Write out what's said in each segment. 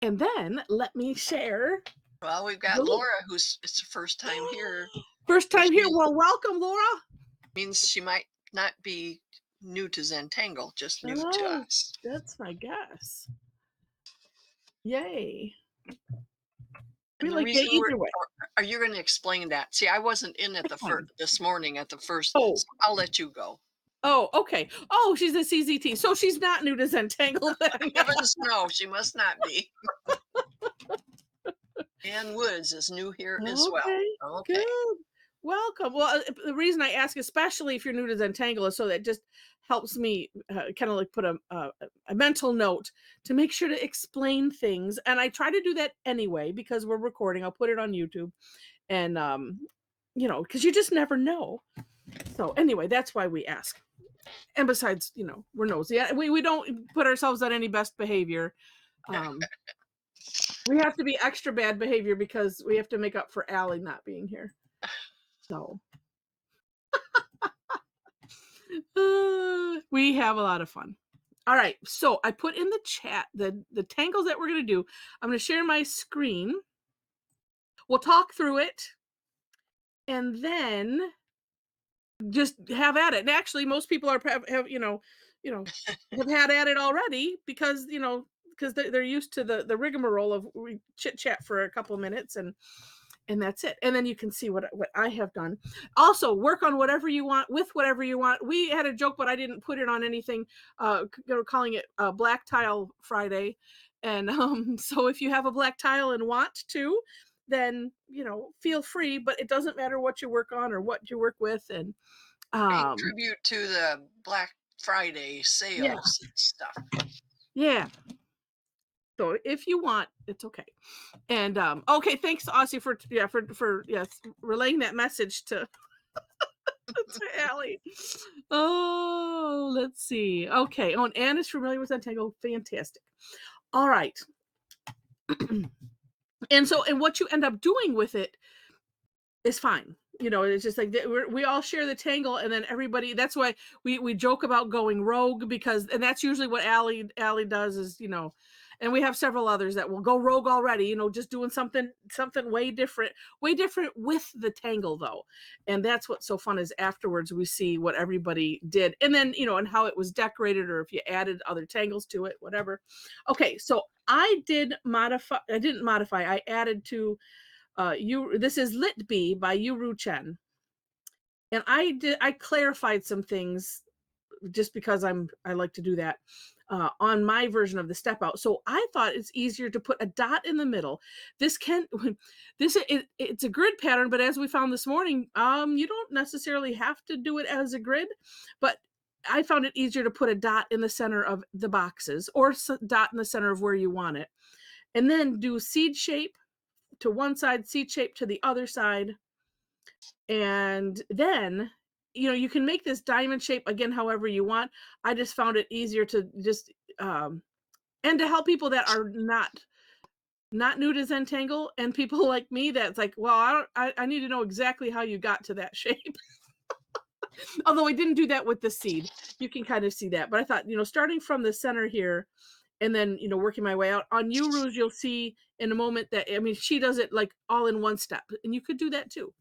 And then let me share Well, we've the got loop. Laura, who's it's the first time here, First time which here. Well, welcome, Laura. means she might not be new to Zentangle, just new to Oh, us. that's my guess. Yay. We And the like yay reason either way. are you going to explain that? See, I wasn't in at I the first can. this morning at the first, Oh, so I'll let you go. oh, okay. Oh, she's a CZT. So she's not new to Zentangle then. Heavens, no, she must not be. Ann Woods is new here as well. Okay, Okay. good. Welcome. Well, the reason I ask, especially if you're new to Zentangle, is so that just helps me kind of like put a mental note to make sure to explain things. And I try to do that anyway because we're recording. I'll put it on YouTube, and because you just never know. So anyway, that's why we ask. And besides, we're nosy. We don't put ourselves on any best behavior. Um, we have to be extra bad behavior because we have to make up for Allie not being here. So we have a lot of fun. All right, so I put in the chat the tangles that we're going to do. I'm going to share my screen. We'll talk through it, and then just have at it. And actually, most people have have had at it already because they're used to the rigmarole of we chit chat for a couple minutes and that's it. And then you can see what I have done. Also, work on whatever you want with whatever you want. We had a joke, but I didn't put it on anything. Calling it Black Tile Friday, and so if you have a black tile and want to, then feel free. But it doesn't matter what you work on or what you work with, and Paying um, tribute to the Black Friday yeah, sales and stuff. yeah. So if you want, it's okay. And okay, thanks, Aussie, for yes relaying that message to Allie. Oh, let's see. Okay. Oh, and Anne is familiar with Zentangle. Fantastic. All right. And what you end up doing with it is fine. It's just like we all share the tangle, and then everybody. That's why we joke about going rogue and that's usually what Allie does and we have several others that will go rogue already. Just doing something way different with the tangle though, and that's what's so fun is afterwards we see what everybody did, and then and how it was decorated or if you added other tangles to it, whatever. Okay, so I didn't modify. I added to this is LitBee by YuRu Chen. And I clarified some things just because I like to do that on my version of the step out. So I thought it's easier to put a dot in the middle. This can it's a grid pattern, but as we found this morning, you don't necessarily have to do it as a grid, but I found it easier to put a dot in the center of the boxes or dot in the center of where you want it. And then do seed shape to one side, seed shape to the other side. And then, you can make this diamond shape again, however you want. I just found it easier to just, and to help people that are not new to Zentangle and people like me that's like, well, I need to know exactly how you got to that shape. Although I didn't do that with the seed. You can kind of see that. But I thought, starting from the center here and then, working my way out. On YuRu's, you'll see in a moment that, I mean, she does it like all in one step. And you could do that too.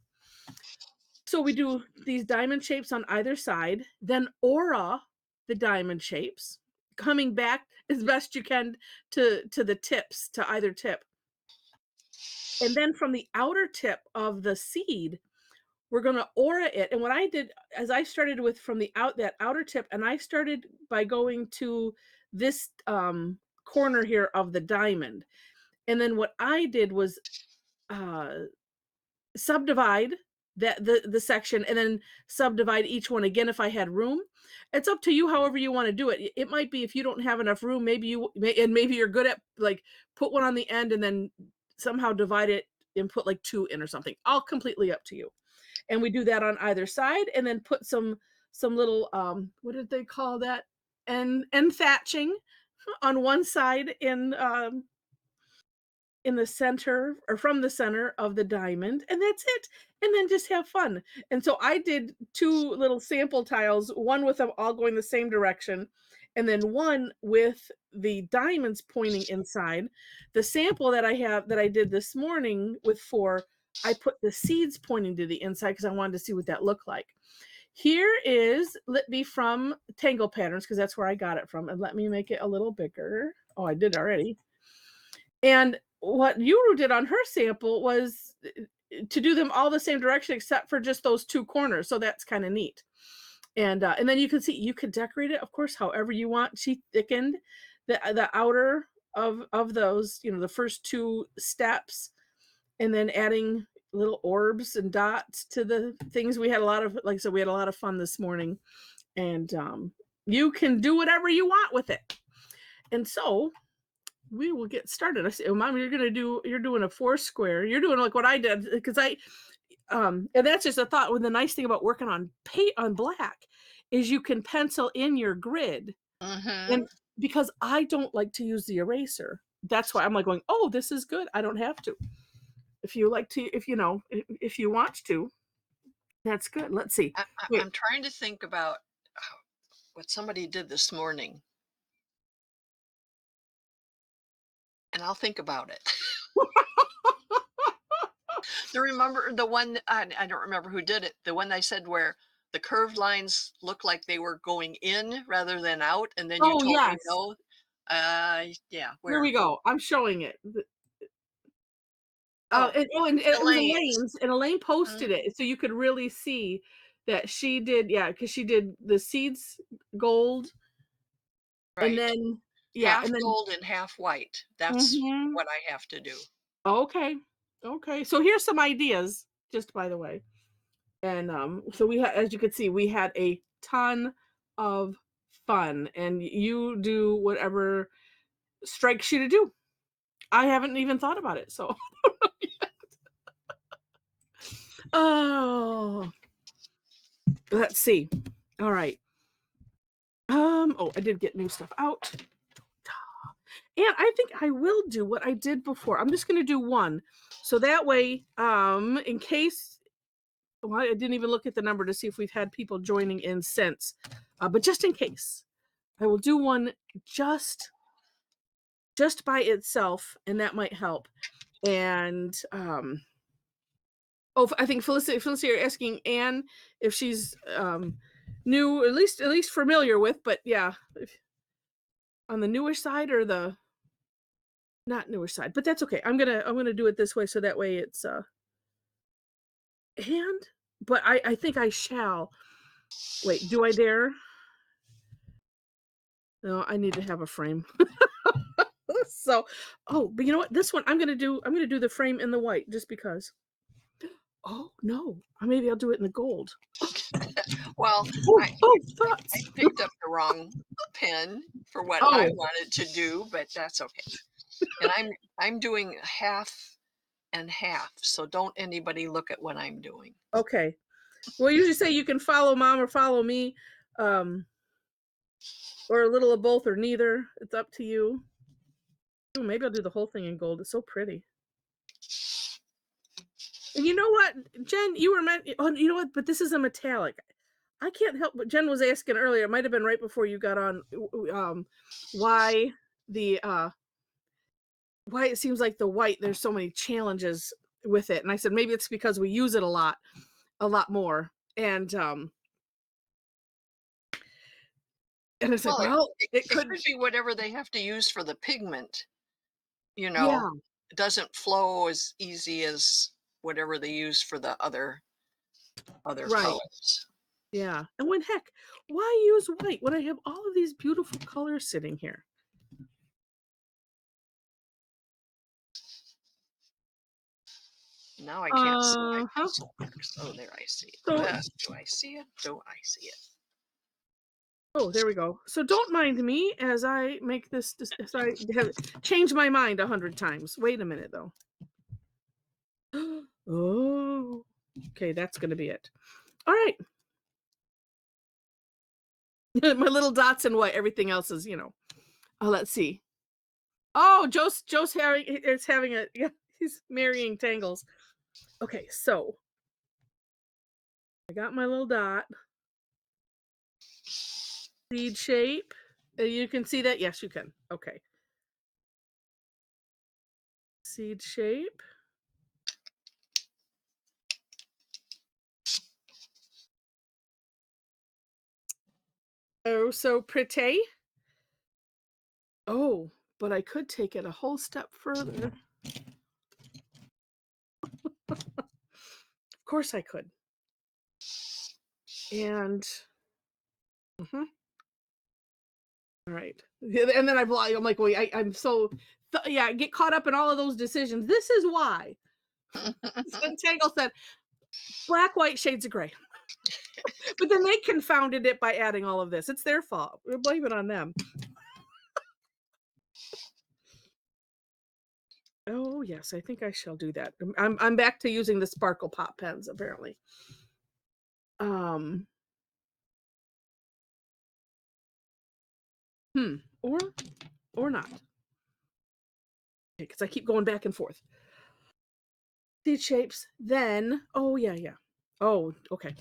So we do these diamond shapes on either side, then aura the diamond shapes, coming back as best you can to the tips, to either tip. And then from the outer tip of the seed, we're going to aura it. And what I did as I started with from that outer tip, and I started by going to this corner here of the diamond. And then what I did was uh subdivide the section and then subdivide each one again if I had room. It's up to you however you want to do it. It might be if you don't have enough room, maybe you're good at like put one on the end and then somehow divide it and put like two in or something. All completely up to you. And we do that on either side and then put some little what did they call that? And thatching on one side in the center or from the center of the diamond, and that's it. And then just have fun. And so I did two little sample tiles, one with them all going the same direction, and then one with the diamonds pointing inside. The sample that I have that I did this morning with 4, I put the seeds pointing to the inside because I wanted to see what that looked like. Here is LitBee from Tangle Patterns because that's where I got it from. And let me make it a little bigger. Oh, I did already. And what YuRu did on her sample was to do them all the same direction except for just those 2 corners. So that's kind of neat. And then you can see you could decorate it, of course, however you want. She thickened the outer of those, you know, the first 2 steps, and then adding little orbs and dots to the things. We had a lot of, like I said, we had a lot of fun this morning, and you can do whatever you want with it. And so we will get started. I said, oh, Mom, you're doing a 4 square. You're doing like what I did because and that's just a thought. When the nice thing about working on paint on black is you can pencil in your grid, Mm-hmm. and because I don't like to use the eraser, that's why I'm like going, oh, this is good. I don't have to. If you like to, if you know, if you want to, that's good. Let's see. Wait. I'm trying to think about what somebody did this morning, and I'll think about it. Remember the one, I don't remember who did it. The one I said where the curved lines looked like they were going in rather than out, and then you Oh told me yes. no. Yeah, Here we where? go. I'm showing it. Oh, And it was Elaine's. Elaine's, and Elaine Mhm. posted it, so you could really see that she did, yeah, because she did the seeds gold, and Right. then yeah, Half and then gold and half white. That's mhm. what I have to do. Okay. Okay. So here's some ideas, just by the way. And so we had, as you could see, we had a ton of fun, and you do whatever strikes you to do. I haven't even thought about it, so oh, let's see. All right. Oh, I did get new stuff out. And I think I will do what I did before. I'm just gonna do one. So that way, in case, well, I didn't even look at the number to see if we've had people joining in since. But just in case, I will do one just by itself, and that might help. And oh, I think Felicity, you're asking Anne if she's new, at least familiar with, but yeah, on the newish side or the not newish side, but that's okay. I'm gonna do it this way so that way it's and but I think I shall. Wait, do I dare? No, I need to have a frame. So, oh, but you know what? This one I'm gonna do the frame in the white just because. Oh no, maybe I'll do it in the gold. Well, Oh, I oh, I thoughts. picked up the wrong pen for what I Oh, wanted to do, but that's okay. And I'm doing half and half, so don't anybody look at what I'm doing. okay. Well, I usually say you can follow mom or follow me, um, or a little of both or neither. It's up to you. Ooh, maybe I'll do the whole thing in gold. It's so pretty. And you know what, Jen, you were meant. Oh, you know what? But this is a metallic. I can't help. But Jen was asking earlier. It might have been right before you got on. Why the why it seems like the white? There's so many challenges with it, and I said maybe it's because we use it a lot more. And it's like, Well, well, it it could. could be whatever they have to use for the pigment, you know, Yeah, it doesn't flow as easy as whatever they use for the other right. colors. Yeah. And when heck, why use white when I have all of these beautiful colors sitting here? Now I can't see my Huh. pencil marks. Oh, there I see it. So, Do I see it? Do I see it? oh, there we go. So don't mind me as I make as I have changed my mind 100 times. Wait a minute though. Oh, okay, that's gonna be it. All right. My little dots and white. Everything else is, you know. Oh, let's see. Oh, Joe's having a yeah. He's marrying tangles. Okay, so I got my little dot seed shape. You can see that? Yes, you can. Okay. Seed shape. Oh, so pretty. Oh, but I could take it a whole step further. Of course I could. And mhm. All right. Yeah, and then I'm like, wait, I'm so yeah, I get caught up in all of those decisions. This is why. Zentangle said black, white shades of gray. But then they confounded it by adding all of this. It's their fault. We'll blame it on them. Oh yes, I think I shall do that. I'm back to using the sparkle pop pens apparently. Um hmm or not. Because I keep going back and forth. Seed shapes, then oh yeah, yeah. Oh, okay.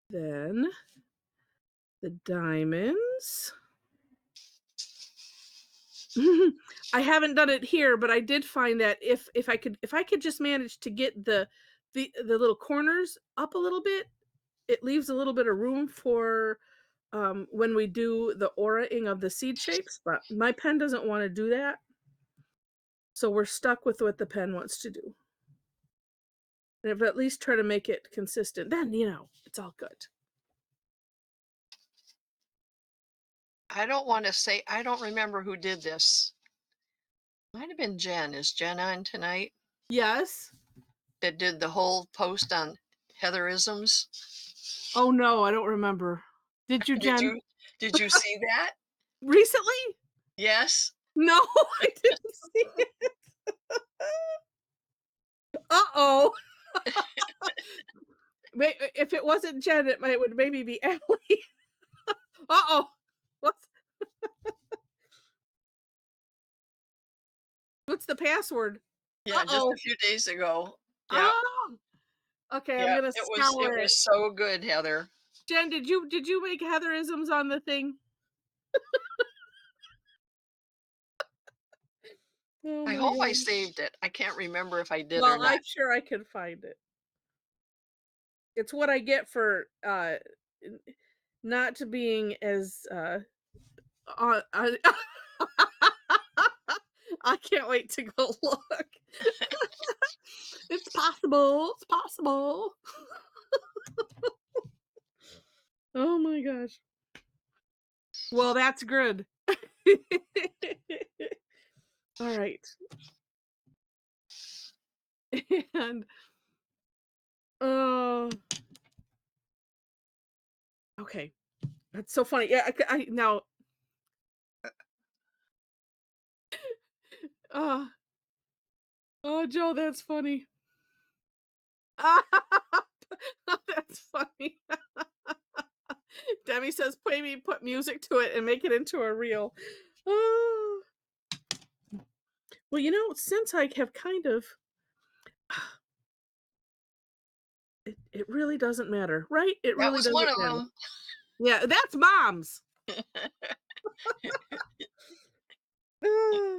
Then the diamonds. I haven't done it here, but I did find that if I could just manage to get the little corners up a little bit, it leaves a little bit of room for when we do the aura-ing of the seed shapes, but my pen doesn't want to do that. So we're stuck with what the pen wants to do. And if at least try to make it consistent, then it's all good. I don't want to say, I don't remember who did this. Might have been Jen. Is Jen on tonight? Yes. That did the whole post on Heatherisms. Oh no, I don't remember. Did you, Did Jen? you see that? Recently? Yes. No, I didn't see it. Uh-oh. If it wasn't Jen, it would maybe be Allie. Uh-oh. What's the password? Yeah, just a Uh-oh. few days ago. Yeah. Oh. Okay, I'm Yeah. gonna It scour it. was so good, Heather. Jen, did you make Heatherisms on the thing? Oh I my hope I god. saved it. I can't remember if I did or Well, not. I'm sure I can find it. It's what I get for n- not being as I I can't wait to go look. It's possible. It's possible. Oh my gosh. Well, that's good. All right. And uh okay. That's so funny. Yeah, I now uh oh Joe, that's funny. That's funny. Debbie says maybe put music to it and make it into a reel. Oh. Well, since I have kind of it really doesn't matter, right? It That really was one doesn't of matter. them. Yeah, that's mom's. Ah,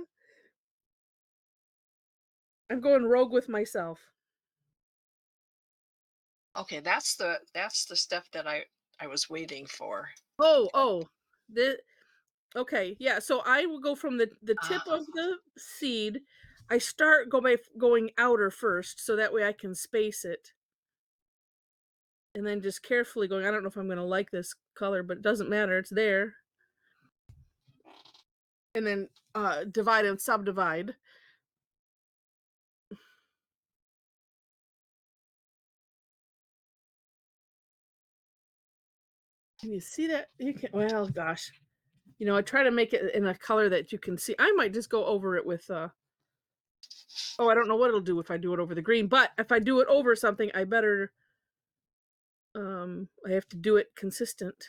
I'm going rogue with myself. Okay, that's the stuff that I was waiting for. Oh, oh. The okay, yeah. So I will go from the tip Ah, of the seed. I start going outer first, so that way I can space it, and then just carefully going. I don't know if I'm going to like this color, but it doesn't matter. It's there. And then divide and subdivide. Can you see that? You can. Well, gosh, I try to make it in a color that you can see. I might just go over it with. Oh, I don't know what it'll do if I do it over the green, but if I do it over something, I better. I have to do it consistent.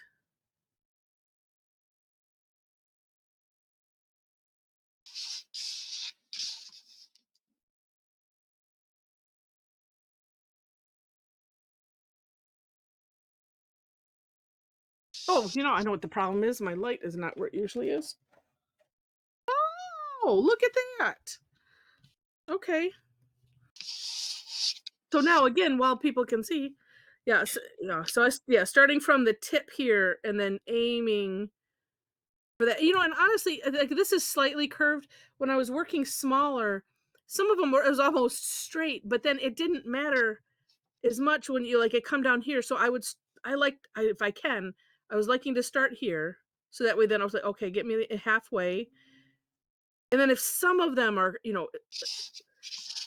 Oh, you know, I know what the problem is. My light is not where it usually is. Oh, look at that. Okay. So now again, while people can see, yeah, yeah, starting from the tip here and then aiming for that. You know, and honestly, like this is slightly curved. When I was working smaller, some of them were it was almost straight, but then it didn't matter as much when you like it come down here. So if I can, I was liking to start here. So that way then I was like, okay, get me halfway. And then if some of them are, you know,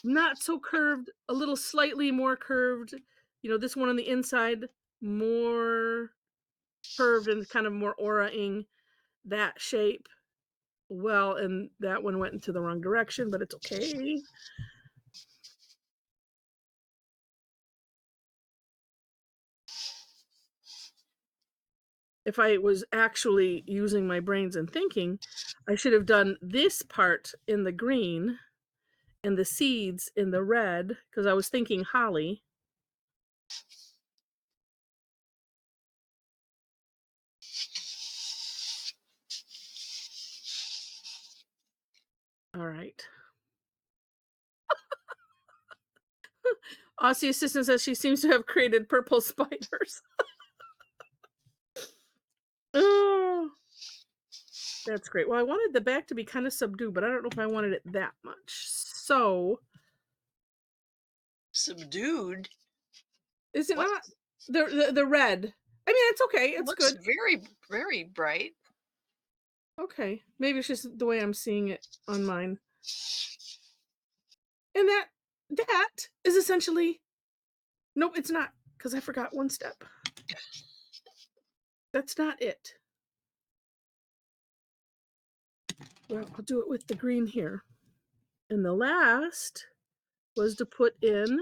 not so curved, a little slightly more curved, you know, this one on the inside more curved and kind of more aura-ing that shape. Well, and that one went into the wrong direction, but it's okay. If I was actually using my brains and thinking, I should have done this part in the green and the seeds in the red because I was thinking holly. All right. Aussie assistant says she seems to have created purple spiders. Oh, that's great. Well, I wanted the back to be kind of subdued, but I don't know if I wanted it that much. So, Subdued. is it What? not the red? I mean, it's okay. It It's looks good. very, very bright. Okay. Maybe it's just the way I'm seeing it on mine. And that is essentially nope, it's not because I forgot one step. That's not it. Well, I'll do it with the green here. And the last was to put in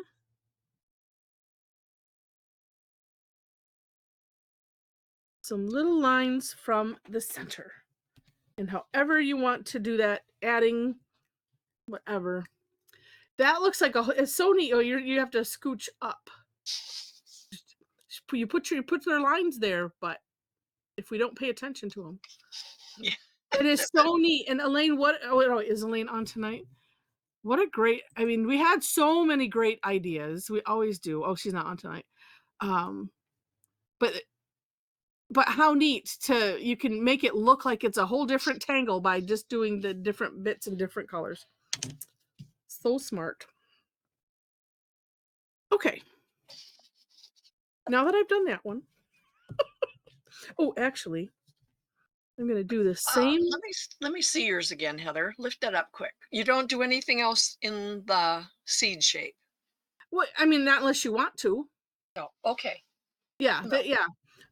some little lines from the center. And however you want to do that, adding whatever. That looks like it's so neat. Oh, you have to scooch up. You put their lines there, but if we don't pay attention to them, Yeah. it is so neat. And Elaine, is Elaine on tonight? What a great, I mean, we had so many great ideas. We always do. Oh, she's not on tonight. Um, but how neat you can make it look like it's a whole different tangle by just doing the different bits in different colors. So smart. Okay. Now that I've done that one. Oh, actually, I'm going to do the same. Let me see yours again, Heather. Lift that up quick. You don't do anything else in the seed shape. Well, I mean, not unless you want to. No. Okay. Yeah, No. yeah.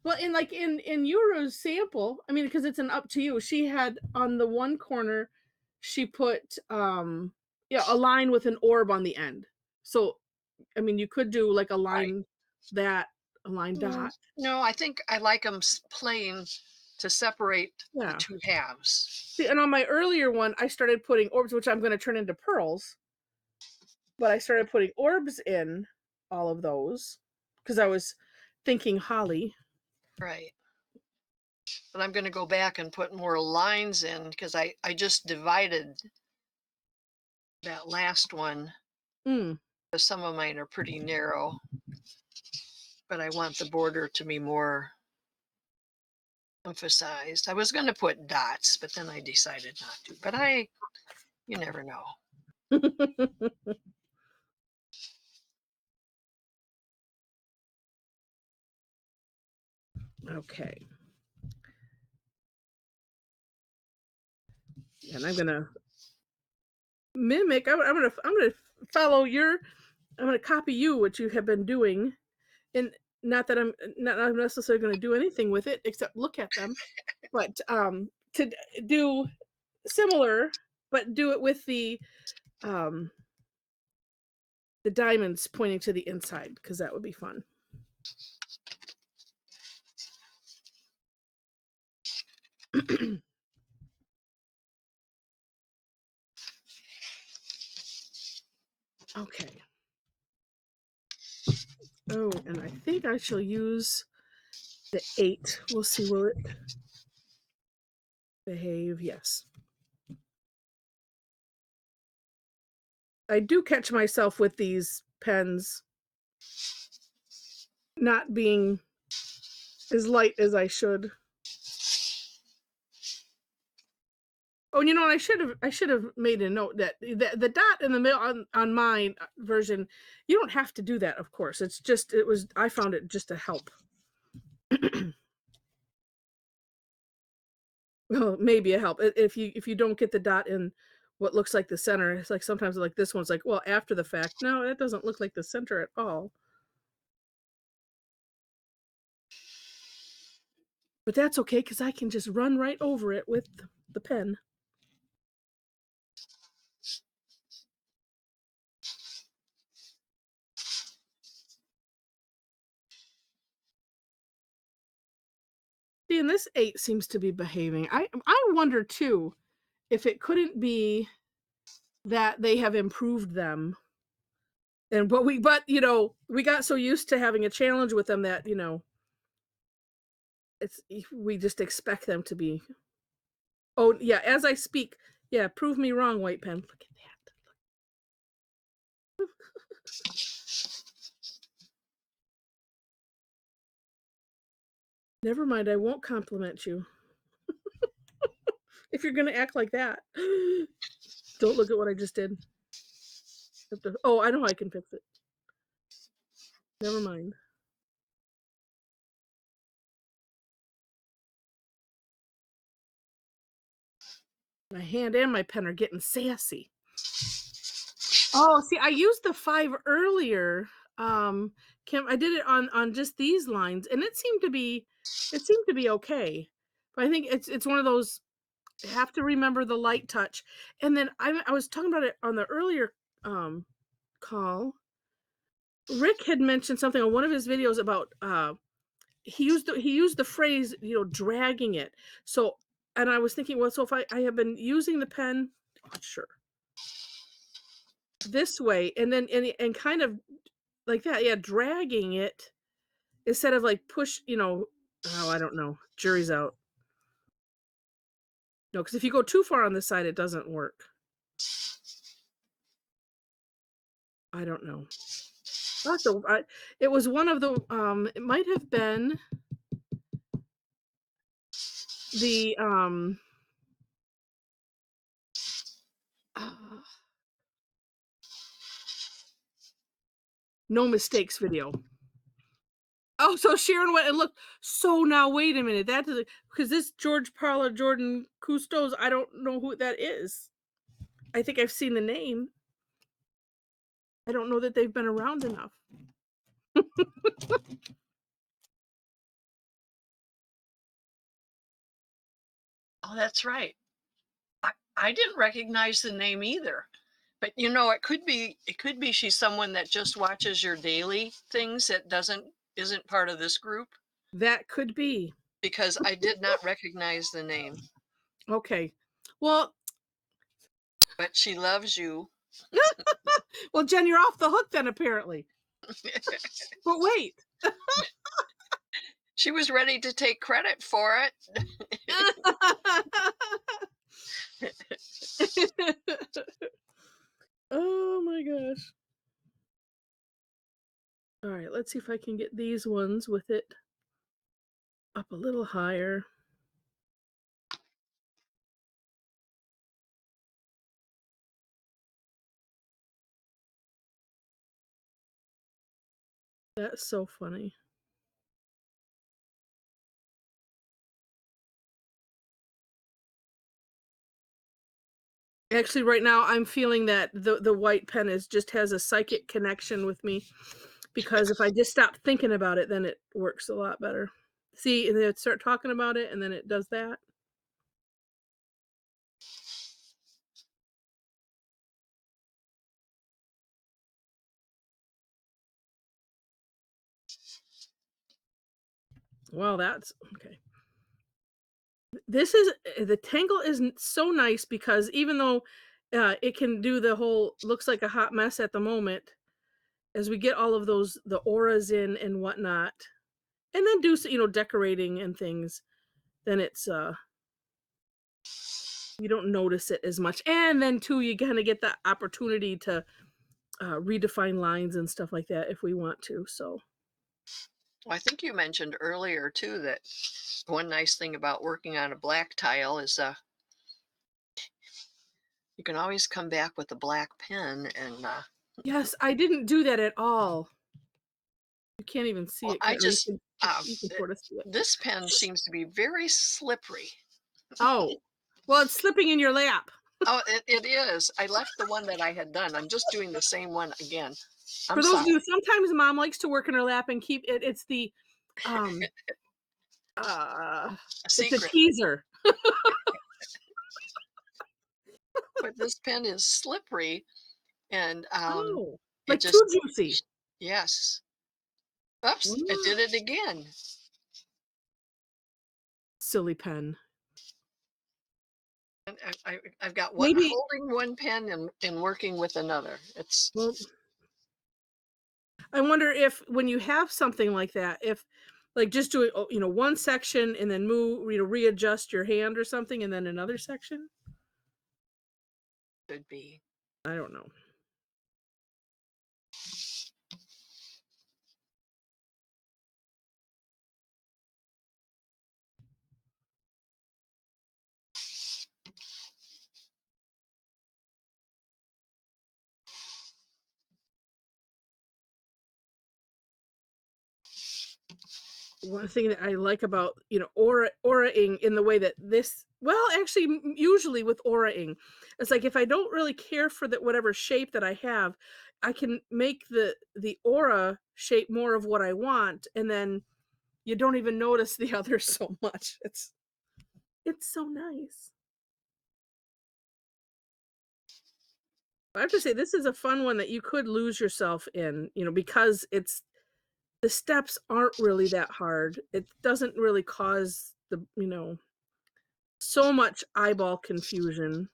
Well, in YuRu's sample, I mean, because it's an up to you. She had on the one corner, she put yeah, a line with an orb on the end. So, I mean, you could do like a Right. line a line dot. No, I think I like them plain to separate the Yeah. two halves. See, and on my earlier one, I started putting orbs, which I'm going to turn into pearls. But I started putting orbs in all of those because I was thinking holly. Right. But I'm going to go back and put more lines in because I just divided that last one. Mm. Some of mine are pretty narrow, but I want the border to be more emphasized. I was going to put dots, but then I decided not to. But you never know. Okay. And I'm gonna mimic. I'm gonna follow your. I'm gonna copy you what you have been doing, and not that I'm not necessarily going to do anything with it except look at them, but to do similar, but do it with um the diamonds pointing to the inside because that would be fun. Okay. Oh, and I think I shall use The 8. We'll see, will it behave? Yes. I do catch myself with these pens not being as light as I should. Oh, you know what? I should have made a note that the dot in the middle on my version, you don't have to do that, of course. It's just I found it just to help. Well, maybe a help. If you don't get the dot in what looks like the center, it's like sometimes like this one's like, well, after the fact, no, that doesn't look like the center at all. But that's okay because I can just run right over it with the pen. See, and this 8 seems to be behaving. I wonder too if it couldn't be that they have improved them. And but we got so used to having a challenge with them that, we just expect them to be. Oh, yeah, as I speak. Yeah, prove me wrong, white pen. Look at that. Never mind, I won't compliment you. If you're gonna act like that. Don't look at what I just did. Oh, I know I can fix it. Never mind. My hand and my pen are getting sassy. Oh, see, I used the 5 earlier. Kim, I did it on just these lines, and it seemed to be okay. But I think it's one of those, you have to remember the light touch. And then I was talking about it on the earlier call. Rick had mentioned something on one of his videos about he used the phrase, dragging it. So, and I was thinking, well, so if I have been using the pen, sure, this way, and then and kind of like that, yeah, dragging it instead of like push, oh, I don't know. Jury's out. No, because if you go too far on this side, it doesn't work. I don't know. It was one of the it might have been the uh, no mistakes video. Oh, so Sharon went and looked. So now wait a minute. That is because this George Paula Jordan Cousteau's, I don't know who that is. I think I've seen the name. I don't know that they've been around enough. Oh, that's right. I didn't recognize the name either. But it could be she's someone that just watches your daily things that isn't part of this group, That could be. because I did not recognize the name. Okay. Well, But she loves you. well, Jen, you're off the hook then, apparently. But wait. She was ready to take credit for it. Oh my gosh. All right, let's see if I can get these ones with it up a little higher. That's so funny. Actually, right now I'm feeling that the white pen just has a psychic connection with me, because if I just stop thinking about it, then it works a lot better. See, and then start talking about it, and then it does that. Well, that's okay. This is the Tangle is so nice because even though it can do the whole looks like a hot mess at the moment, as we get all of the auras in and whatnot, and then do decorating and things, then it's you don't notice it as much. And then too, you kind of get the opportunity to redefine lines and stuff like that if we want to. So Well, I think you mentioned earlier too that one nice thing about working on a black tile is you can always come back with a black pen and yes, I didn't do that at all. You can't even see well, it, I or just you can sort of see it. this pen seems to be very slippery. Oh, well, it's slipping in your lap. Oh, it is. I left the one that I had done. I'm just doing the same one again. I'm For those of sorry. you, sometimes mom likes to work in her lap and keep it. Um, uh, A it's a secret. teaser. But this pen is slippery and Oh, it like too just juicy. yes. Oops, it Mm, did it again. silly pen. And I've got what Maybe. holding one pen and working with another. It's Well, I wonder if when you have something like that, if like just doing one section and then move, readjust your hand or something, and then another section. could be. I don't know. One thing that I like about, auraing in the way that this, well, actually, usually with auraing, it's like if I don't really care for that whatever shape that I have, I can make the aura shape more of what I want, and then you don't even notice the others so much. It's so nice. I have to say this is a fun one that you could lose yourself in, because the steps aren't really that hard. It doesn't really cause so much eyeball confusion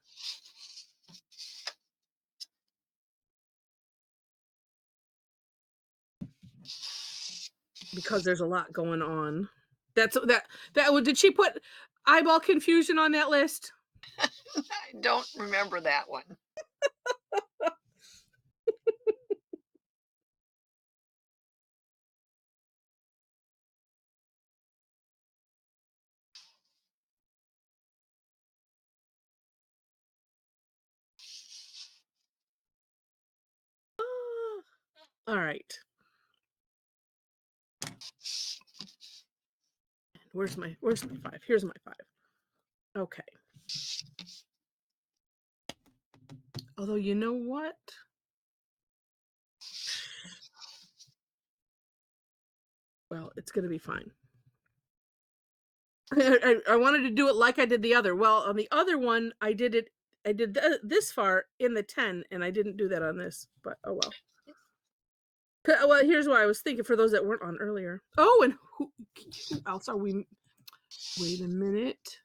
because there's a lot going on. Did she put eyeball confusion on that list? I don't remember that one. Ah, all right. Where's my 5? Here's my 5. Okay. Although you know what? Well, it's gonna be fine. I wanted to do it like I did the other. Well, on the other one, I did this far in the 10, and I didn't do that on this, but oh well. Well, here's what I was thinking for those that weren't on earlier. Oh, and who else are we? Wait a minute.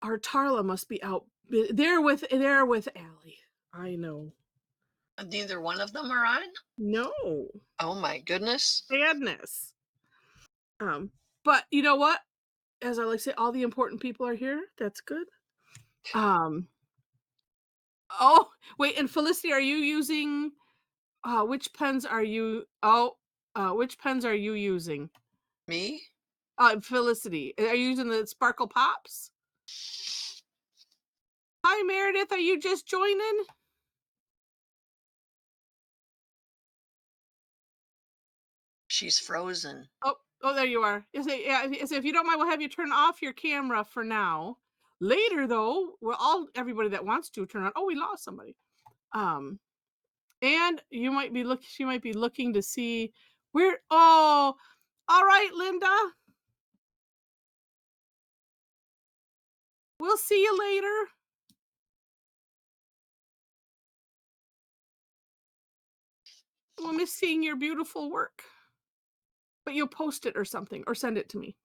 Our Tarla must be out. They're with Allie. I know. Neither one of them are on? No. Oh my goodness. Sadness. But you know what? As I like to say, all the important people are here. That's good. Um, oh, wait, and Felicity, are you using which pens are you which pens are you using? Me? Felicity, are you using the Sparkle Pops? Hi Meredith, are you just joining? She's frozen. Oh, there you are. Yeah, if you don't mind, we'll have you turn off your camera for now. Later though, everybody that wants to turn on. Oh, we lost somebody. Um, and she might be looking to see where. Oh, all right, Linda. We'll see you later. We'll miss seeing your beautiful work. But you'll post it or something, or send it to me.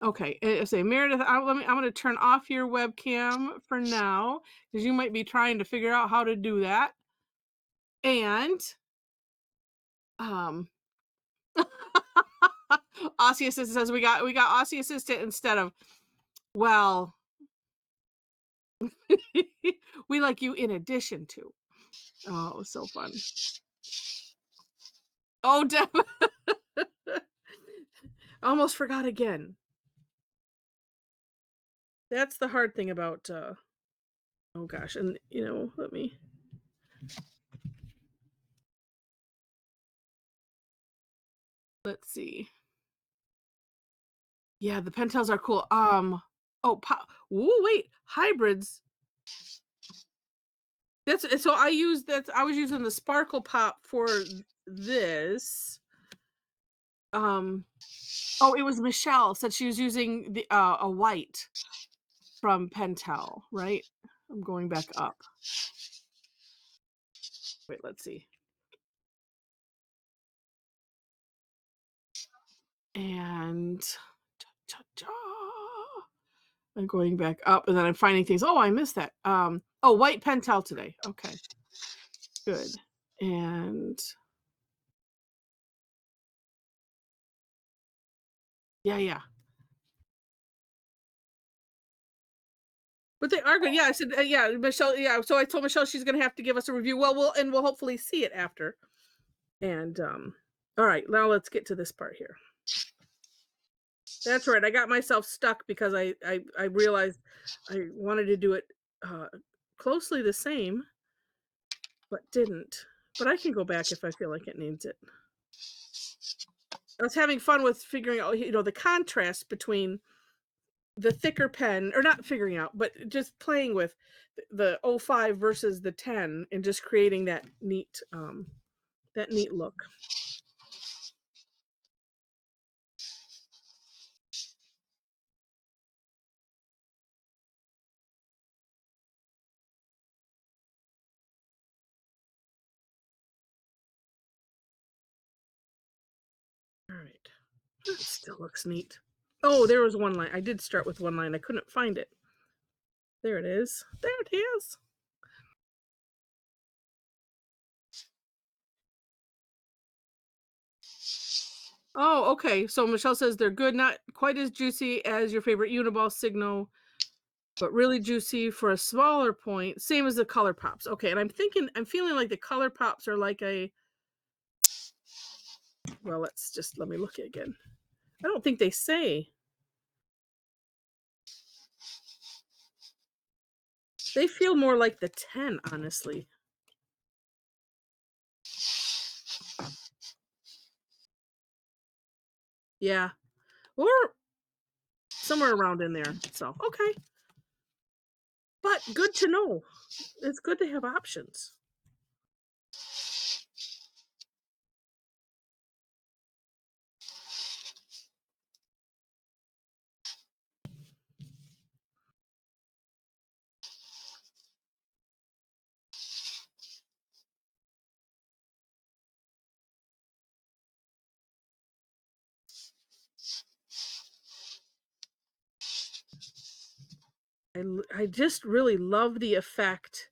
Okay, say Meredith, I'm going to turn off your webcam for now because you might be trying to figure out how to do that. And Aussie Assistant says we got Aussie Assistant instead of, well, we like you in addition to. Oh, it was so fun. Oh, almost forgot again. That's the hard thing about oh gosh, and let me, let's see. Yeah, the Pentels are cool. Oh, ooh, wait, hybrids. So I was using the Sparkle Pop for this. Oh, it was Michelle said she was using the a white from Pentel, right? I'm going back up. Wait, let's see. And I'm going back up, and then I'm finding things. Oh, I missed that. Oh, white Pentel today. Okay, good. And yeah. But they are good. Yeah, I said, yeah, Michelle. Yeah, so I told Michelle she's gonna have to give us a review. Well, we'll hopefully see it after. And all right, now let's get to this part here. That's right. I got myself stuck because I realized I wanted to do it closely the same, but didn't. But I can go back if I feel like it needs it. I was having fun with figuring out, the contrast between the thicker pen, or not figuring out, but just playing with the 05 versus the 10 and just creating that neat look. All right. It still looks neat. Oh, there was one line. I did start with one line. I couldn't find it. There it is. There it is. Oh, okay. So Michelle says they're good, not quite as juicy as your favorite Uniball Signal, but really juicy for a smaller point. Same as the Color Pops. Okay, and I'm feeling like the Color Pops are like a, well, let me look again. I don't think they say. They feel more like the 10, honestly. Yeah. Or somewhere around in there. So, okay. But good to know. It's good to have options. I just really love the effect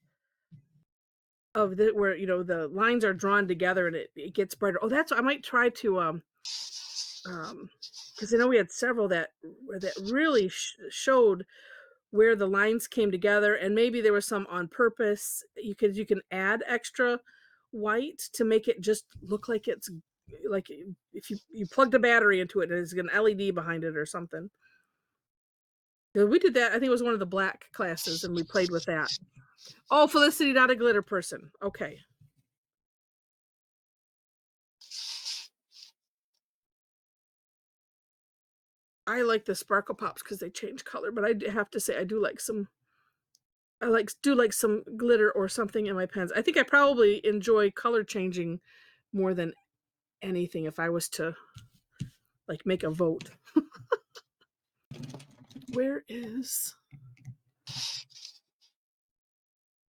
of the where the lines are drawn together and it gets brighter. Oh, that's, I might try to because I know we had several that really showed where the lines came together, and maybe there was some on purpose. You can add extra white to make it just look like it's like if you plugged a battery into it, there's an LED behind it or something. We did that. I think it was one of the black classes, and we played with that. Oh, Felicity, not a glitter person. Okay. I like the Sparkle Pops because they change color, but I have to say I do like some glitter or something in my pens. I think I probably enjoy color changing more than anything if I was to like make a vote. Where is,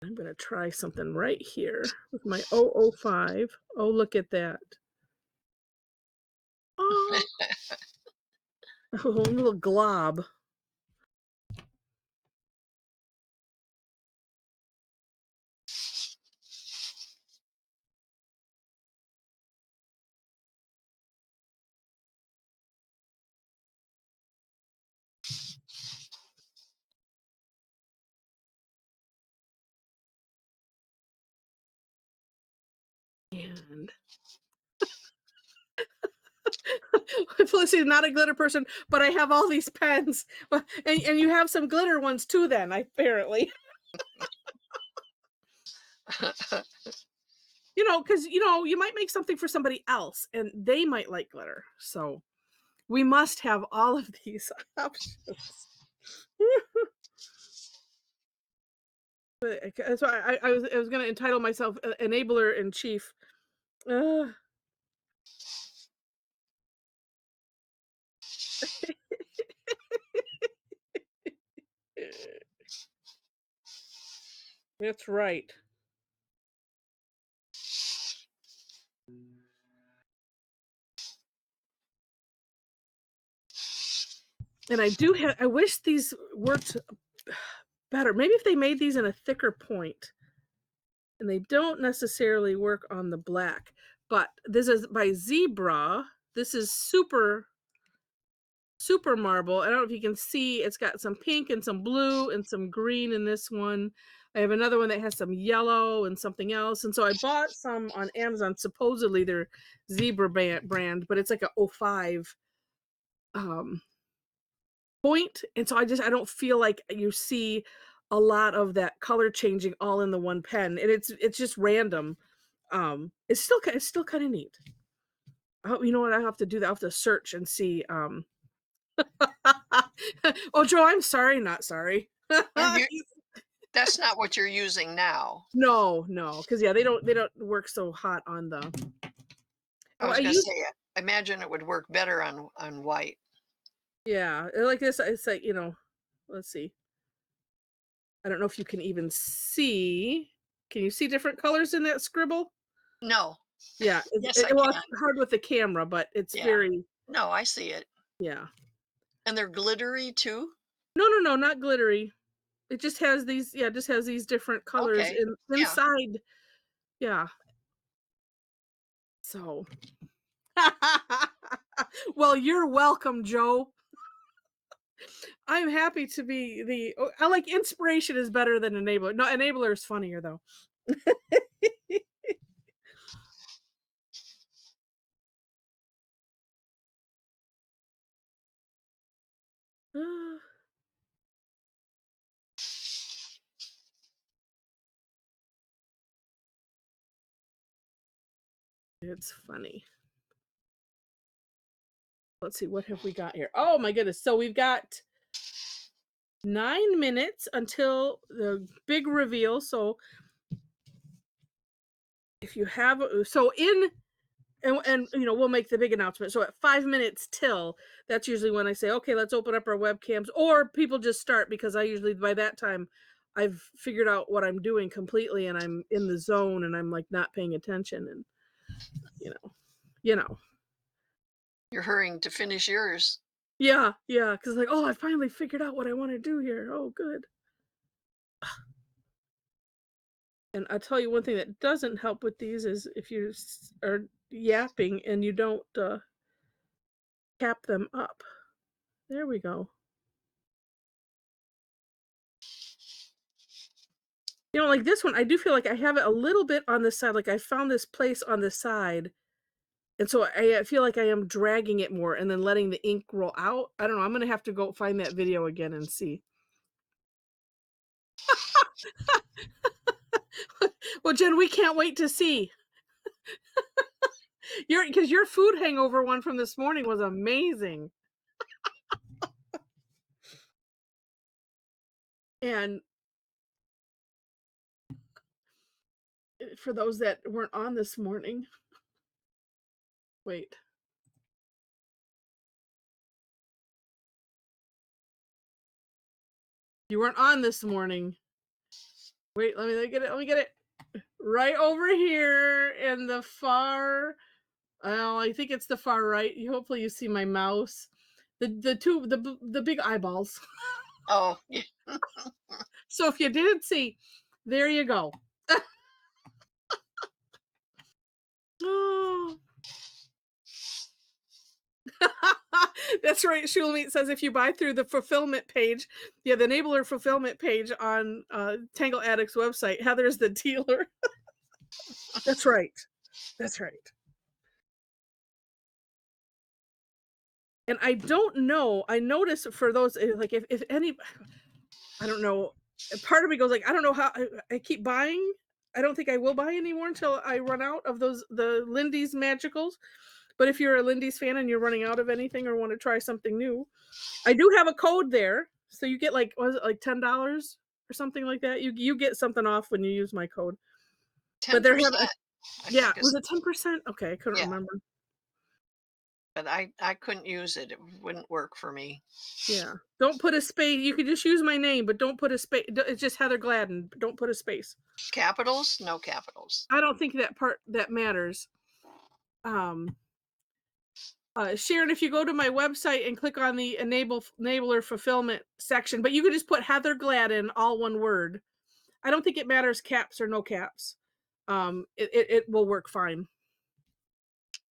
I'm going to try something right here with my 005. Oh, look at that. Oh, a little glob. And Felicity's not a glitter person, but I have all these pens. And you have some glitter ones too then, apparently. You know, because, you know, you might make something for somebody else and they might like glitter. So we must have all of these options. That's why I was going to entitle myself Enabler in Chief. Uh, that's right. And I wish these worked better. Maybe if they made these in a thicker point. And they don't necessarily work on the black. But this is by Zebra. This is super marble. I don't know if you can see, it's got some pink and some blue and some green in this one. I have another one that has some yellow and something else. And so I bought some on Amazon. Supposedly they're Zebra brand, but it's like a 05 point. And so I don't feel like you see a lot of that color changing all in the one pen. And it's just random. It's still kind of neat. Oh, you know what? I have to do that. I have to search and see. Oh, Joe, I'm sorry, not sorry. That's not what you're using now. No, because yeah, they don't work so hot on the. I was gonna say, I imagine it would work better on white. Yeah, like this. It's like, you know, let's see. I don't know if you can even see. Can you see different colors in that scribble? No. Yeah, Yes, I well, can. it's hard with the camera, but it's very. No, I see it. Yeah. And they're glittery too? No, not glittery. It just has these, yeah, it just has these different colors Okay. inside. Yeah. So. Well, you're welcome, Joe. I'm happy to be I like inspiration is better than enabler. No, enabler is funnier though. It's funny. Let's see, what have we got here? Oh my goodness. So we've got 9 minutes until the big reveal. So if you have, and you know, we'll make the big announcement. So at 5 minutes till, that's usually when I say, okay, let's open up our webcams, or people just start, because I usually by that time I've figured out what I'm doing completely and I'm in the zone and I'm like not paying attention, and you know. You're hurrying to finish yours. Yeah, because like, oh, I finally figured out what I want to do here. Oh, good. And I'll tell you one thing that doesn't help with these is if you are yapping and you don't cap them up. There we go. You know, like this one, I do feel like I have it a little bit on the side. Like I found this place on the side. And so I feel like I am dragging it more and then letting the ink roll out. I don't know. I'm going to have to go find that video again and see. Well, Jen, we can't wait to see. Because your food hangover one from this morning was amazing. And for those that weren't on this morning, wait. You weren't on this morning. Wait, let me get it. Let me get it. Right over here in the far, oh, I think it's the far right. Hopefully you see my mouse. The big eyeballs. Oh, yeah. So if you didn't see, there you go. Oh. That's right. Shulamit says if you buy through the fulfillment page, yeah, the enabler fulfillment page on Tangle Addict's website, Heather's the dealer. That's right. That's right. And I don't know, I notice for those, like, if any I don't know, part of me goes like, I don't know how I keep buying. I don't think I will buy anymore until I run out of the Lindy's Magicals, but if you're a Lindy's fan and you're running out of anything or wanna try something new, I do have a code there, so you get, like, was it, like, $10 or something like that? You get something off when you use my code. But they're having 10%, I yeah, think was is it 10%? Okay, I couldn't yeah, remember. but I couldn't use it. It wouldn't work for me. Yeah. Don't put a space. You could just use my name, but don't put a space. It's just Heather Gladden. Don't put a space. Capitals? No capitals. I don't think that part that matters. Um, Sharon, if you go to my website and click on the enabler fulfillment section, but you could just put Heather Gladden, all one word. I don't think it matters caps or no caps. It will work fine.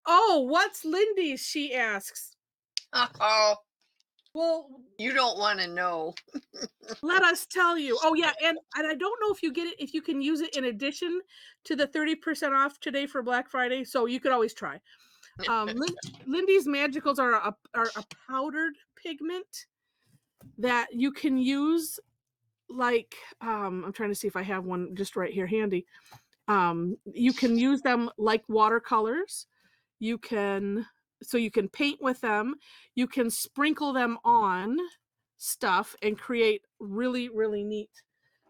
Oh, what's Lindy's? She asks. Oh, Well, you don't wanna know. let us tell you. Oh yeah, and I don't know if you get it if you can use it in addition to the 30% off today for Black Friday. So you could always try. Lindy's Magicals are a powdered pigment that you can use like I'm trying to see if I have one just right here handy. You can use them like watercolors. You can so you can paint with them. You can sprinkle them on stuff and create really really neat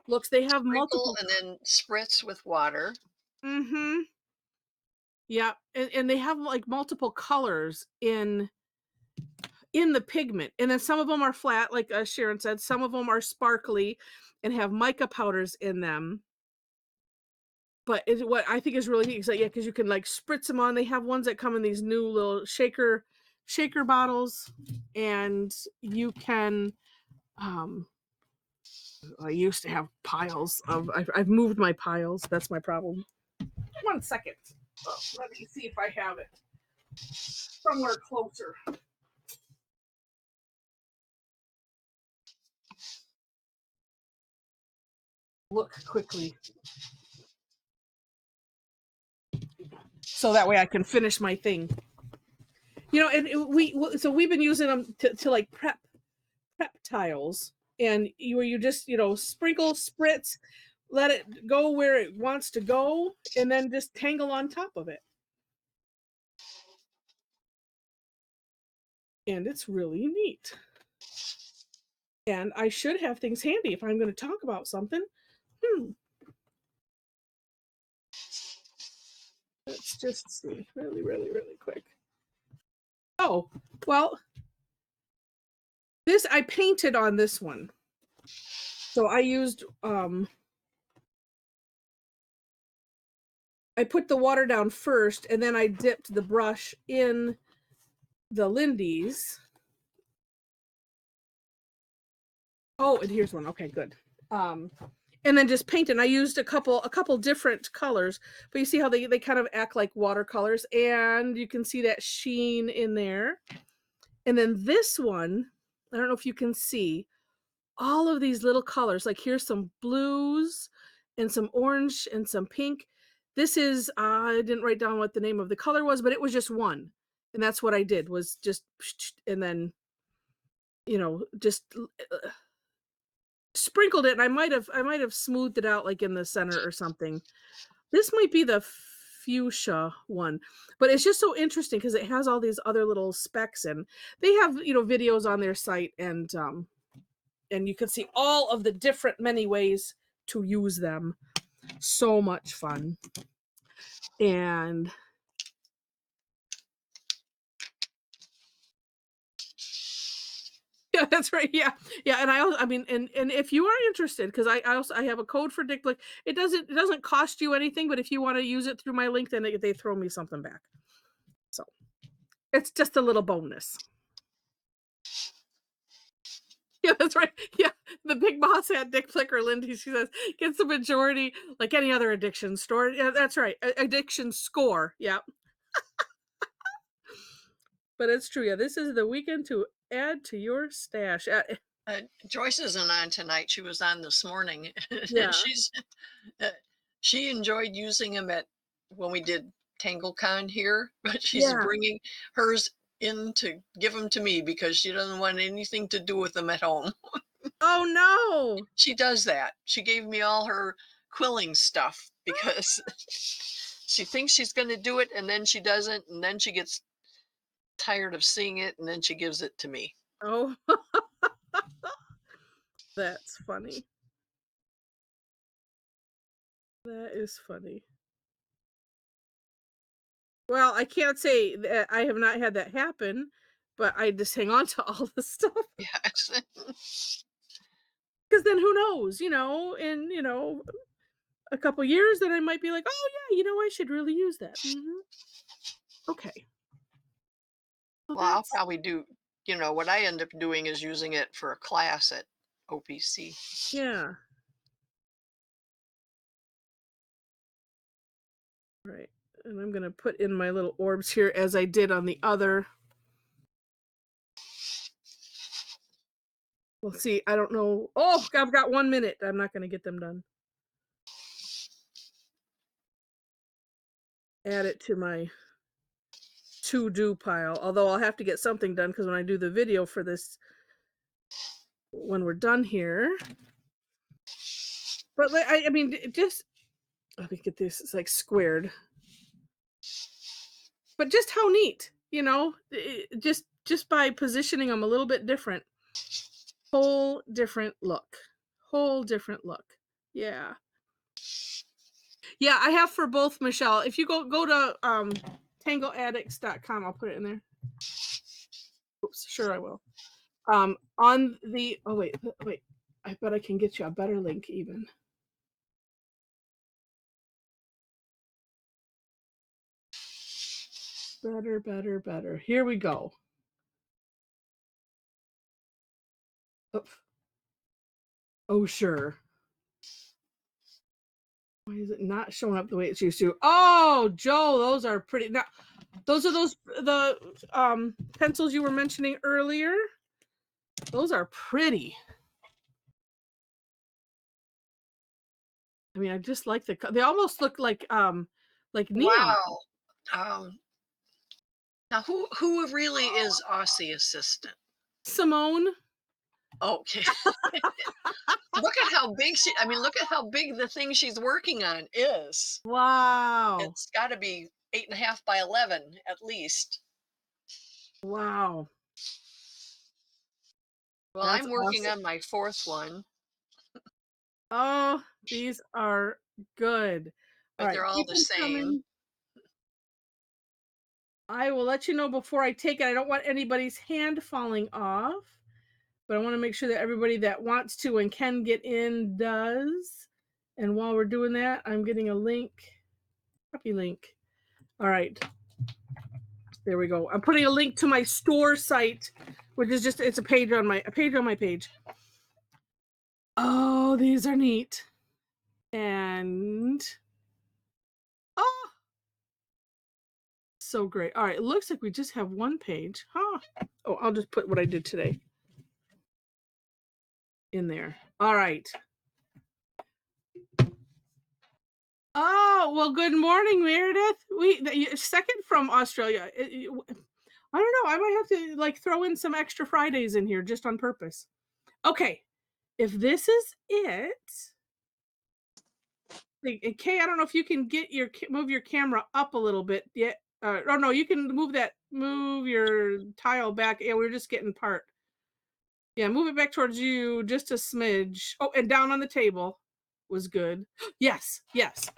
looks. They have Sprinkle multiple and then spritz with water. mhm. Yeah, and they have like multiple colors in the pigment. And then some of them are flat, like Sharon said, some of them are sparkly and have mica powders in them. But what I think is really neat is that, yeah, because you can like spritz them on. They have ones that come in these new little shaker bottles, and you can. Um, I used to have piles of. I've moved my piles. That's my problem. 1 second. Oh, let me see if I have it somewhere closer. Look quickly, so that way I can finish my thing. You know, and so we've been using them to like prep tiles, and you just sprinkle, spritz, let it go where it wants to go, and then just tangle on top of it, and it's really neat. And I should have things handy if I'm going to talk about something. Let's just see really really really quick. Oh, well, this I painted on this one, so I used I put the water down first, and then I dipped the brush in the Lindy's. Oh, and here's one. Okay, good. And then just paint it. And I used a couple different colors, but you see how they kind of act like watercolors, and you can see that sheen in there. And then this one, I don't know if you can see all of these little colors. Like here's some blues and some orange and some pink. This is I didn't write down what the name of the color was, but it was just one. And that's what I did was just and then just sprinkled it, and I might have smoothed it out like in the center or something. This might be the fuchsia one, but it's just so interesting because it has all these other little specks, and they have videos on their site, and you can see all of the different many ways to use them. So much fun. And yeah, that's right. Yeah. Yeah. And I mean, and if you are interested, because I have a code for Dick Blick. It doesn't cost you anything, but if you want to use it through my link, then they throw me something back. So it's just a little bonus. Yeah, that's right. Yeah. The big boss at Dick Blick or Lindy, she says, gets the majority like any other addiction store. Yeah, that's right. Addiction score. Yeah. But it's true. Yeah. This is the weekend to add to your stash. Joyce isn't on tonight. She was on this morning, and Yeah. she enjoyed using them at when we did TangleCon here, but she's Yeah. bringing hers in to give them to me because she doesn't want anything to do with them at home. Oh, no. She does that. She gave me all her quilling stuff because she thinks she's going to do it and then she doesn't, and then she gets tired of seeing it and then she gives it to me. Oh, that's funny. That is funny. Well, I can't say that I have not had that happen, but I just hang on to all the stuff Yes. because then who knows, in, a couple years, then I might be like, "Oh, yeah, I should really use that." Mhm. Okay. Well, Well, I'll that's probably do, what I end up doing is using it for a class at OPC. yeah, right. And I'm gonna put in my little orbs here as I did on the other. We'll see. I don't know. Oh, I've got 1 minute. I'm not gonna get them done. Add it to my to-do pile. Although I'll have to get something done because when I do the video for this, when we're done here. But I mean, just let me get this. It's like squared. But just how neat, just by positioning them a little bit different. Whole different look. Whole different look. Yeah. Yeah, I have for both, Michelle. If you go to tangleaddicts.com, I'll put it in there. Oops, sure I will. On the oh wait. I bet I can get you a better link even. Better. Here we go. Oh, oh sure. Why is it not showing up the way it's used to? Oh, Joe, those are pretty. Now, those are the pencils you were mentioning earlier. Those are pretty. I mean, I just like they almost look like neon. Wow. Um, Now who really is Aussie assistant? Simone. Okay. Look at how big look at how big the thing she's working on is. Wow. It's got to be 8.5 by 11 at least. Wow. Well, That's I'm working awesome. on my fourth one, Oh, these are good. All but right, they're all keep the them same. coming. I will let you know before I take it. I don't want anybody's hand falling off, but I want to make sure that everybody that wants to and can get in does. And while we're doing that, I'm getting a link. Copy link. All right. There we go. I'm putting a link to my store site, which is just it's a page on my page. Oh, these are neat. And oh, so great. All right, it looks like we just have one page. Huh. Oh, I'll just put what I did today in there. All right. Oh, well, good morning, Meredith. Second from Australia. I don't know. I might have to throw in some extra Fridays in here just on purpose. Okay. If this is it, Kay, I don't know if you can move your camera up a little bit. Yeah. Oh no, you can move your tile back. Yeah, we're just getting part. Yeah, move it back towards you just a smidge. Oh, and down on the table was good. Yes.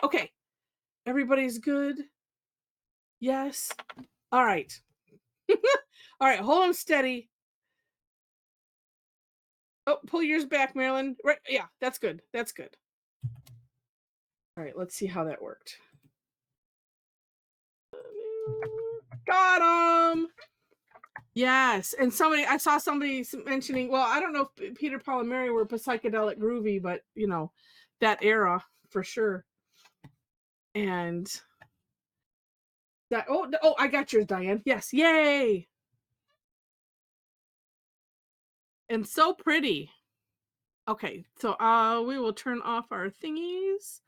Okay. Everybody's good. Yes. All right. All right, hold on steady. Oh, pull yours back, Marilyn. Right. Yeah, that's good. All right, let's see how that worked. Got him. Yes, and I saw somebody mentioning. Well, I don't know if Peter, Paul, and Mary were psychedelic groovy, but that era for sure. And that. Oh, I got yours, Diane. Yes, yay! And so pretty. Okay, so we will turn off our thingies.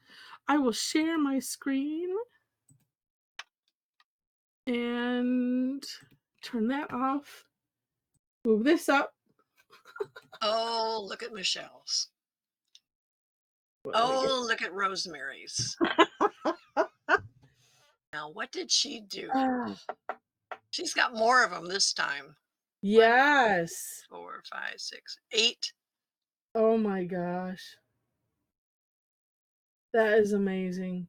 I will share my screen. And turn that off. Move this up. Oh, look at Michelle's. What do I get? Oh, look at Rosemary's. Now, what did she do? Ah, She's got more of them this time. 1, yes. 4, 5, 6, 8. Oh my gosh. That is amazing.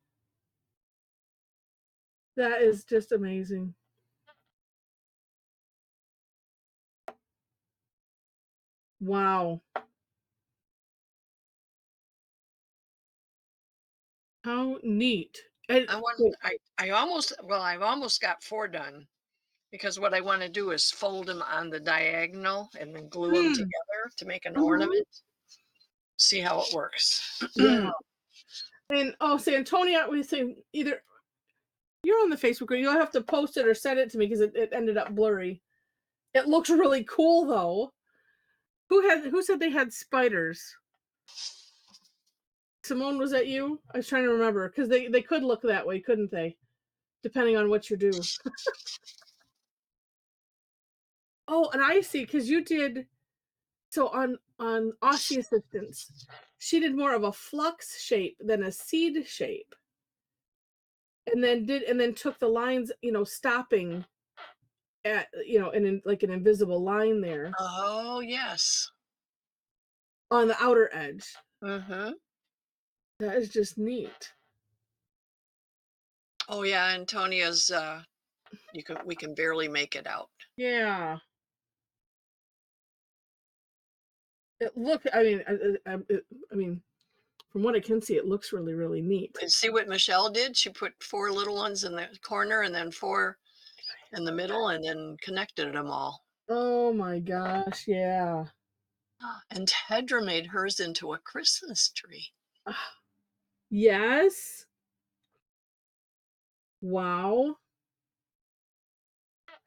That is just amazing. Wow. How neat. And wait, I've almost got 4 done because what I want to do is fold them on the diagonal and then glue them mm, together to make an mhm, ornament. See how it works. yeah. And oh, Santonia was saying either you're on the Facebook group, you'll have to post it or send it to me because it ended up blurry. It looks really cool though. Who said they had spiders? Simone, was that you? I was trying to remember because they could look that way, couldn't they? Depending on what you do. Oh, and I see because you did so on Aussie Assistance, she did more of a flux shape than a seed shape, and then took the lines, stopping at like an invisible line there Oh, yes. on the outer edge. Mhm. That is just neat. Oh, yeah, Antonia's, we can barely make it out. Yeah. I mean, from what I can see, it looks really, really neat. And see what Michelle did? She put 4 little ones in the corner and then 4 in the middle and then connected them all. Oh my gosh, yeah. And Tedra made hers into a Christmas tree. Ah, yes. Wow.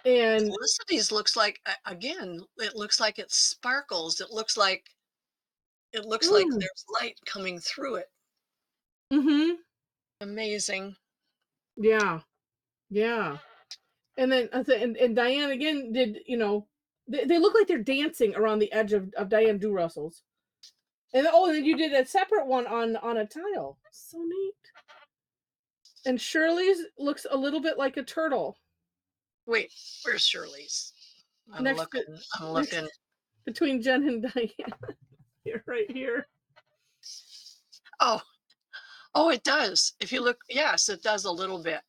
And Felicity's looks like again, it looks like it sparkles. It looks like mm, there's light coming through it. mhm. Amazing. Yeah. Yeah. And then and Diane again did, they look like they're dancing around the edge of Diane Do Russell's. And then you did a separate one on a tile. So neat. And Shirley's looks a little bit like a turtle Wait, where's Shirley's? I'm next to looking. I'm next looking. between Jen and Diane. Here, right here. Oh, oh, it does. If you look, yes, it does a little bit.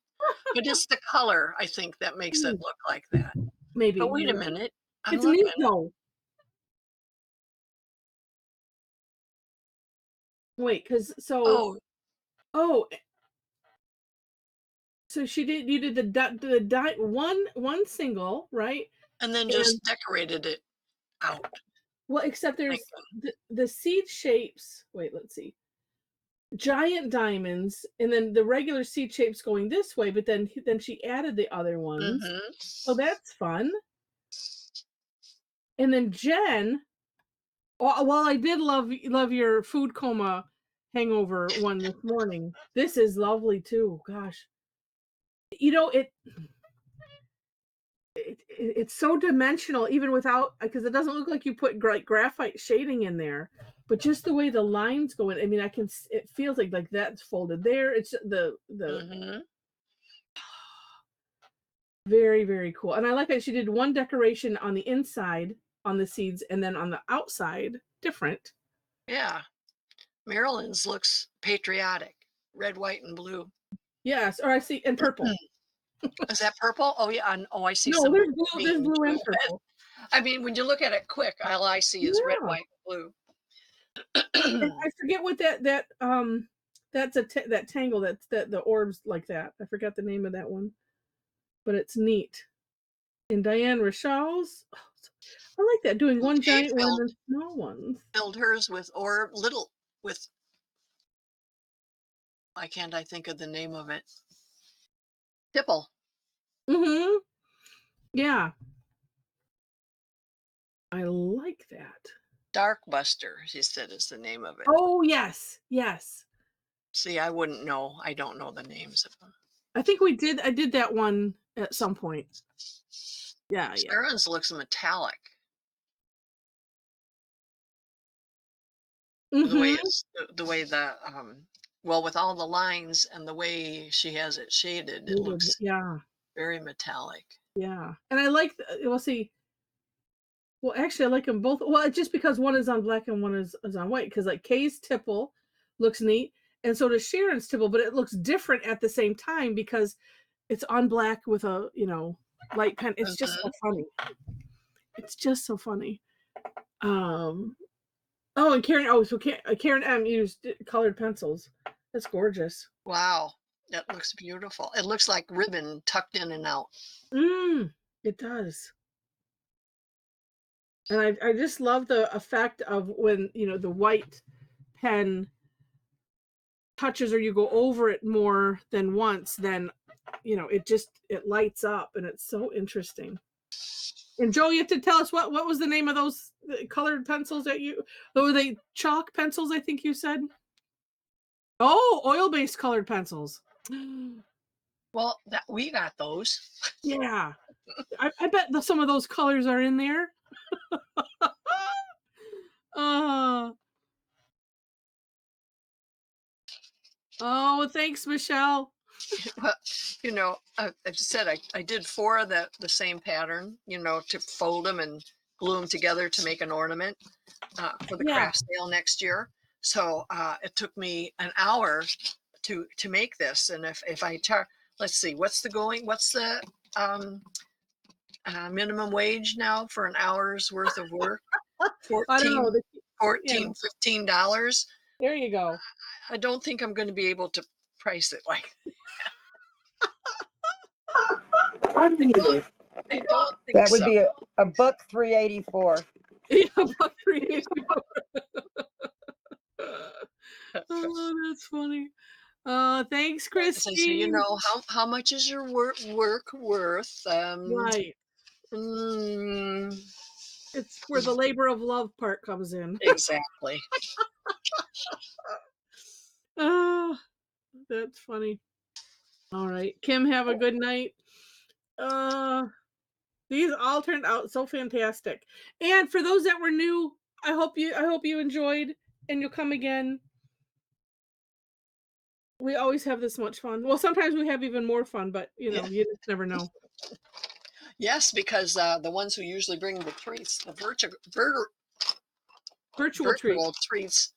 But it's the color, I think, that makes it Mm, look like that. But maybe wait you're a right. minute. I'm It's neat looking. though. Wait, because Oh, oh, so you did one single, right? and then And just decorated it out. well, except there's Thinking. the seed shapes. Wait, let's see. Giant diamonds, and then the regular seed shapes going this way, but then she added the other ones. Mm-hmm. Oh, that's fun. And then Jen, while I did love your food coma hangover one this morning, this is lovely too. Gosh, it's so dimensional even without because it doesn't look like you put graphite shading in there, but just the way the lines go in. I mean, it feels like that's folded there. It's the Mm-hmm. very, very cool. And I like that she did one decoration on the inside on the seeds and then on the outside different. Yeah. Marilyn's looks patriotic. Red, white, and blue. Yes, or I see and purple. Is that purple? Oh, yeah. Oh, I see No, some there's green blue too. and purple. I mean, when you look at it quick, all I see is red, Yeah. white, and And blue. I forget what that's that tangle that's the orbs like that. I forgot the name of that one, but it's neat. And Diane Rochelle's, I like that doing one Kay giant one and then small ones. filled hers with or little with why can't I think of the name of it? Tipple. Mm-hmm. Yeah, I like that. Dark Buster, she said is the name of it. Oh yes, yes. See, I wouldn't know. I don't know the names of them. I did that one at some point. Yeah, yeah. Sharon's looks metallic. The way Mhm. it's the way the well, with all the lines and the way she has it shaded, it looks Yeah, very metallic. yeah. And I like well, see, well, actually, I like them both. Well, just because one is on black and one is on white. Because like Kay's tipple looks neat, and so does Sharon's tipple, but it looks different at the same time because it's on black with a light pen. It's just so Mhm. funny. It's just so funny. Um. Oh, and Karen. Oh, so Karen M used colored pencils. That's gorgeous. Wow, that looks beautiful. It looks like ribbon tucked in and out. It does. And I just love the effect of when the white pen touches or you go over it more than once, then it lights up and it's so interesting. And Joe, you have to tell us what was the name of those colored pencils that were they chalk pencils, I think you said? Oh, oil-based colored pencils. Well, that we got those. Yeah. I bet some of those colors are in there. uh, oh, thanks, Michelle. Well, I just said I did 4 of the same pattern, to fold them and glue them together to make an ornament for the Yeah. craft sale next year. So it took me an hour to make this, and if I let's see, what's the minimum wage now for an hour's worth of work? I don't 14, know. 14, $15. There you go. I don't think I'm going to be able to price it like. I don't think That would so. be a book 384. Yeah, about 384. Oh, that's funny. Thanks, So you Christine. know how much is your work worth? Right. Mm, It's where the labor of love part comes in. exactly. Oh, that's funny. All right. Kim, have a good night. Uh, these all turned out so fantastic. And for those that were new, I hope you enjoyed and you'll come again. We always have this much fun. Well, sometimes we have even more fun, but Yeah. you just never know. Yes, because the ones who usually bring the treats, the Virtual treat. virtual treats,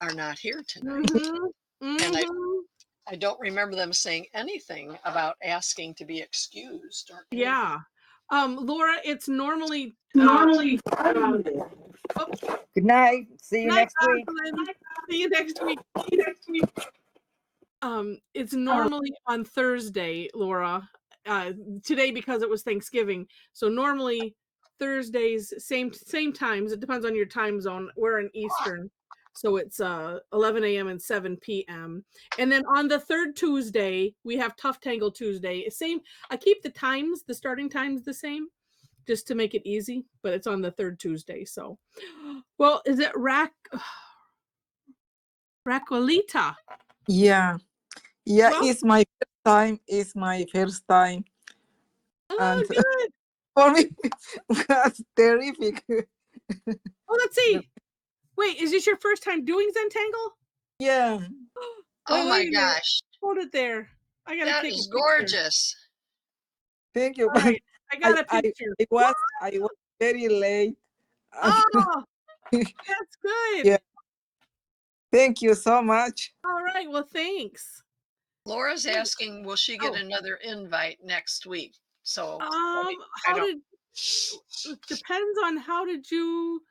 are not here tonight, Mhm. and Mhm. I don't remember them saying anything about asking to be excused or anything. Yeah. Laura, it's normally oh, Good night. See you night, next week. Rosalind. See you next week. It's normally on Thursday, Laura. Today because it was Thanksgiving. So normally Thursdays, same times. It depends on your time zone. We're in Eastern. So it's 11 a.m. and 7 p.m. And then on the third Tuesday, we have Tough Tangle Tuesday. Same. I keep the starting times the same, just to make it easy. But it's on the third Tuesday. So, well, is it Raquelita? Yeah, yeah, Well, it's my first time. It's my first time, oh, and good. for me, that's terrific. Oh, let's see. Wait, is this your first time doing Zentangle? Yeah, Oh Wait, my wait a minute. gosh, Hold it there. I gotta that take a is picture. gorgeous. thank you. All But right, I got a I, picture. I was very late. Oh, that's good. Yeah, thank you so much. All right, well, thanks. Laura's Good. asking, will she get Oh, another invite next week? So I how don't. did it depends on how did you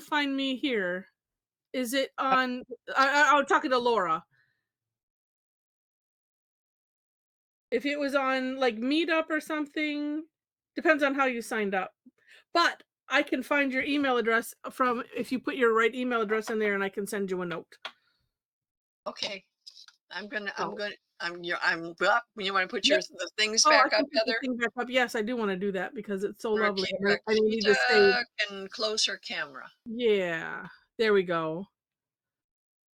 find me here? Is it on? I'm talking to Laura. If it was on like Meetup or something, depends on how you signed up. But I can find your email address from if you put your right email address in there, and I can send you a note. Okay, I'm gonna. I'm So, gonna. I'm. I'm. Well, you want to put yep. the things Oh, I back can up, put the Heather? thing back up. Yes, I do want to do that because it's so lovely. I need to save. Rakita can close her camera. Yeah, there we go.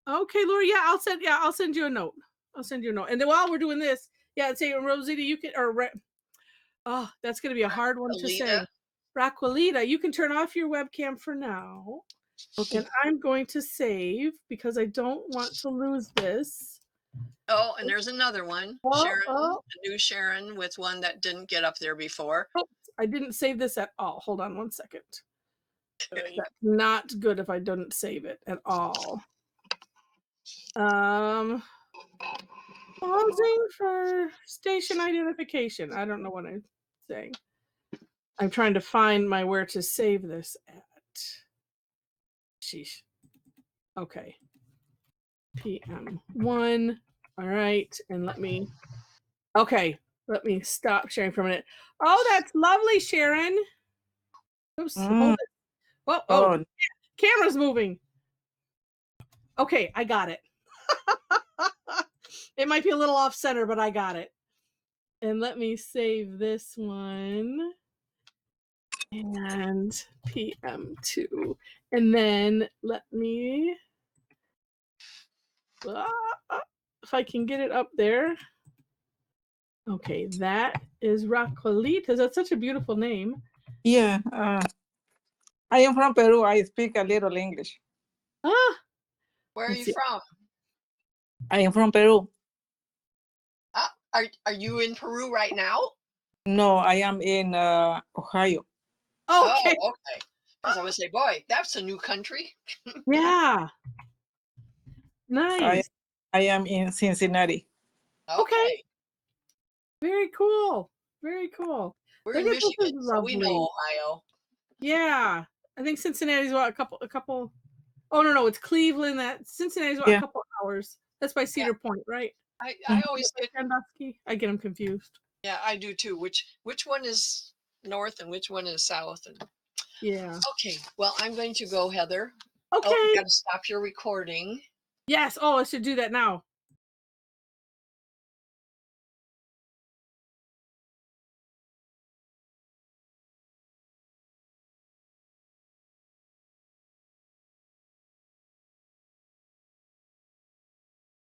Okay, Laura. Yeah, I'll send you a note. I'll send you a note. And then while we're doing this, yeah, say Rosita, you can Oh, that's going to be a hard one to say. Alita. Raquelita, you can turn off your webcam for now. Okay. And I'm going to save because I don't want to lose this. Oh, and there's another one. Oh, Sharon, oh. a new Sharon with one that didn't get up there before. Oh, I didn't save this at all. Hold on one second. That's not good if I didn't save it at all. Pausing for station identification. I don't know what I'm saying. I'm trying to find my where to save this at. Sheesh. Okay. PM1. All right. And let me stop sharing for a minute. Oh, that's lovely, Sharon. Oops. Hold it. Oh, camera's moving. Okay, I got it. It might be a little off center, but I got it. And let me save this one. And PM2. And then let me, if I can get it up there. Okay, that is Raquelita. That's such a beautiful name. Yeah. I am from Peru. I speak a little English. Ah, Where are Let's you see. from? I am from Peru. Are you in Peru right now? No, I am in Ohio. okay. Oh, okay. Because I would say, boy, that's a new country. Yeah. Nice. I am in Cincinnati. Okay. Very cool. Very cool. We're in Look at this, Michigan, is so we know lovely. Ohio. Yeah. I think Cincinnati's what, a couple. Oh no, it's Cleveland. That Cincinnati's what, Yeah. a couple hours. That's by Cedar Point, right? I always get, Sandusky. I get them confused. yeah, I do too. Which one is north and which one is south? And Yeah. okay, well, I'm going to go, Heather. Okay. Oh, you got to stop your recording. Yes. Oh, I should do that now.